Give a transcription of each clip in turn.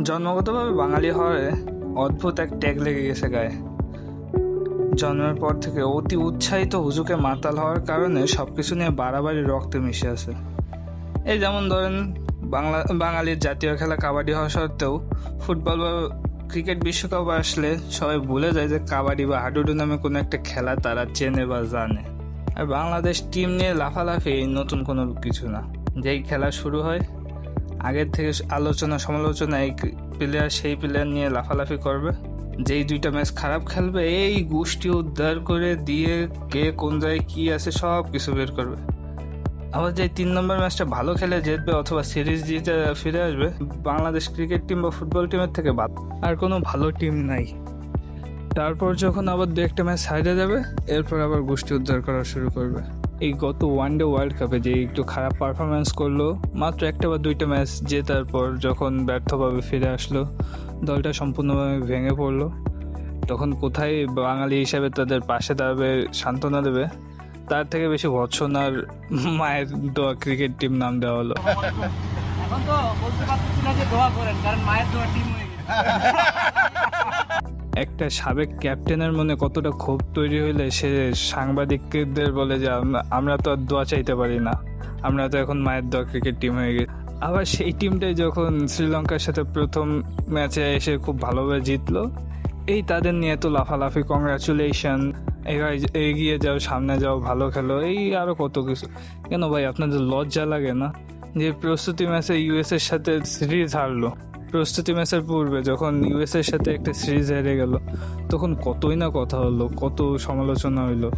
জন্মগতভাবে বাঙালি হওয়ায় অদ্ভুত এক ট্যাগ লেগে গেছে গায়ে। জন্মের পর থেকে অতি উৎসাহিত হুজুকে মাতাল হওয়ার কারণে সবকিছু নিয়ে বাড়াবাড়ি রক্তে মিশে আছে। এই যেমন ধরেন বাঙালির জাতীয় খেলা কাবাডি হওয়া সত্ত্বেও ফুটবল বা ক্রিকেট বিশ্বকাপ আসলে সবাই ভুলে যায় যে কাবাডি বা হাডুডু নামে কোনো একটা খেলা তারা চেনে বা জানে। আর বাংলাদেশ টিম নিয়ে লাফালাফি এই নতুন কোনো কিছু না। যেই খেলা শুরু হয় আগের থেকে আলোচনা সমালোচনা, এই প্লেয়ার সেই প্লেয়ার নিয়ে লাফালাফি করবে। যেই দুইটা ম্যাচ খারাপ খেলবে এই গোষ্ঠী উদ্ধার করে দিয়ে কে কোন জায়গায় কি আছে সব কিছু বের করবে। আবার যে 3 নম্বর ম্যাচটা ভালো খেলে জিতবে অথবা সিরিজ জিতে ফিরে আসবে, বাংলাদেশ ক্রিকেট টিম বা ফুটবল টিমের থেকে আর কোনো ভালো টিম নাই। তারপর যখন আবার 2-1 ম্যাচ হারিয়ে যাবে, এরপর আবার গোষ্ঠী উদ্ধার করা শুরু করবে। এই গত ওয়ানডে ওয়ার্ল্ড কাপে যে একটু খারাপ পারফরমেন্স করলো, মাত্র 1 বা 2টা ম্যাচ জেতার পর যখন ব্যর্থভাবে ফিরে আসলো, দলটা সম্পূর্ণভাবে ভেঙে পড়লো, তখন কোথায় বাঙালি হিসাবে তাদের পাশে দাঁড়াবে, সান্ত্বনা দেবে, তার থেকে বেশি ভৎসনার মায়ের দোয়া ক্রিকেট টিম নাম দেওয়া হলো। এখন তো বলতে পারতেছি না যে দোয়া করেন, কারণ মায়ের দোয়া টিম হয়ে গেছে। একটা সাবেক ক্যাপ্টেনের মনে কতটা ক্ষোভ তৈরি হইলে সে সাংবাদিকদের বলে যে আমরা তো আর দোয়া চাইতে পারি না, আমরা তো এখন মায়ের দোয়া ক্রিকেট টিম হয়ে গেছি। আবার সেই টিমটাই যখন শ্রীলঙ্কার সাথে প্রথম ম্যাচে এসে খুব ভালোভাবে জিতলো, এই তাদের নিয়ে তো লাফালাফি, কংগ্রাচুলেশন, এগিয়ে যাও, সামনে যাও, ভালো খেলো, এই আরো কত কিছু। কেন ভাই আপনাদের লজ্জা লাগে না যে প্রস্তুতি ম্যাচে ইউএসএর সাথে সিরিজ হারলো? প্রস্তুতি ম্যাচের পূর্বে যখন ইউএসএর সাথে একটা সিরিজ হেরে গেল, তখন কতই না কথা হলো, কত সমালোচনা হইলো।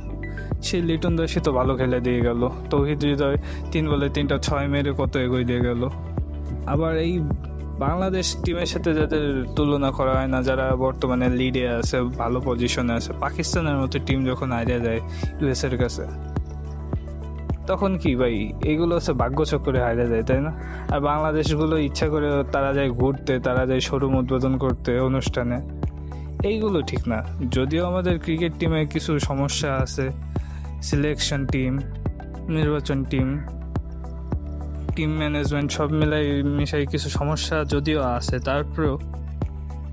সেই লিটন দাসই তো ভালো খেলে দিয়ে গেল, তৌহিদ হৃদয় 3 বলে 3টা 6 মেরে কত এগোয় দিয়ে গেল। আবার এই বাংলাদেশ টিমের সাথে যাদের তুলনা করা হয় না, যারা বর্তমানে লিডে আছে, ভালো পজিশনে আছে, পাকিস্তানের মতো টিম যখন হারিয়ে যায় ইউএসএর কাছে, তখন কি ভাই এগুলো হচ্ছে ভাগ্যচক্রে হারিয়ে যায়, তাই না? আর বাংলাদেশগুলো ইচ্ছা করে তারা যায় ঘুরতে, তারা যায় শোরুম উদ্বোধন করতে, অনুষ্ঠানে। এইগুলো ঠিক না। যদিও আমাদের ক্রিকেট টিমে কিছু সমস্যা আছে, সিলেকশন টিম, নির্বাচন টিম, টিম ম্যানেজমেন্ট সব মিশাই কিছু সমস্যা যদিও আছে, তারপরেও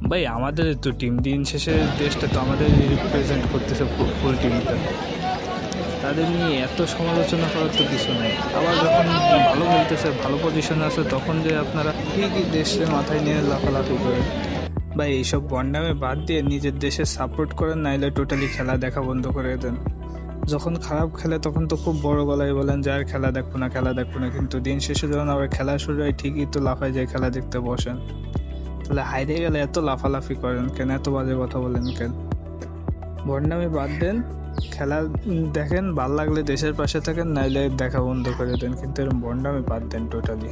ভাই আমাদের তো টিম, দিন শেষে দেশটা তো আমাদের রিপ্রেজেন্ট করতেছে ফুল টিমটা। তাদের নিয়ে এত সমালোচনা করার তো কিছু নেই। আবার যখন ভালো খেলতেছে, ভালো পজিশনে আছে, তখন যে আপনারা ঠিকই দেশের মাথায় নিয়ে লাফালাফি করেন। ভাই এইসব বন্ডামে বাদ দিয়ে নিজের দেশে সাপোর্ট করেন, নাইলে টোটালি খেলা দেখা বন্ধ করে দেন। যখন খারাপ খেলে তখন তো খুব বড় গলায় বলেন যে আর খেলা দেখবো না, খেলা দেখবো না, কিন্তু দিন শেষে যখন আবার খেলা শুরু হয় ঠিকই তো লাফায় যায় খেলা দেখতে বসেন। তাহলে হাইরে গেলে এত লাফালাফি করেন কেন? এত বাজে কথা বলেন কেন? বন্ডামি বাদ দেন, খেলা দেখেন, ভাল লাগলে দেশের পাশে থাকেন, নাইলে দেখা বন্ধ করে দেন, কিন্তু এরকম বন্ডামি বাদ দেন টোটালি।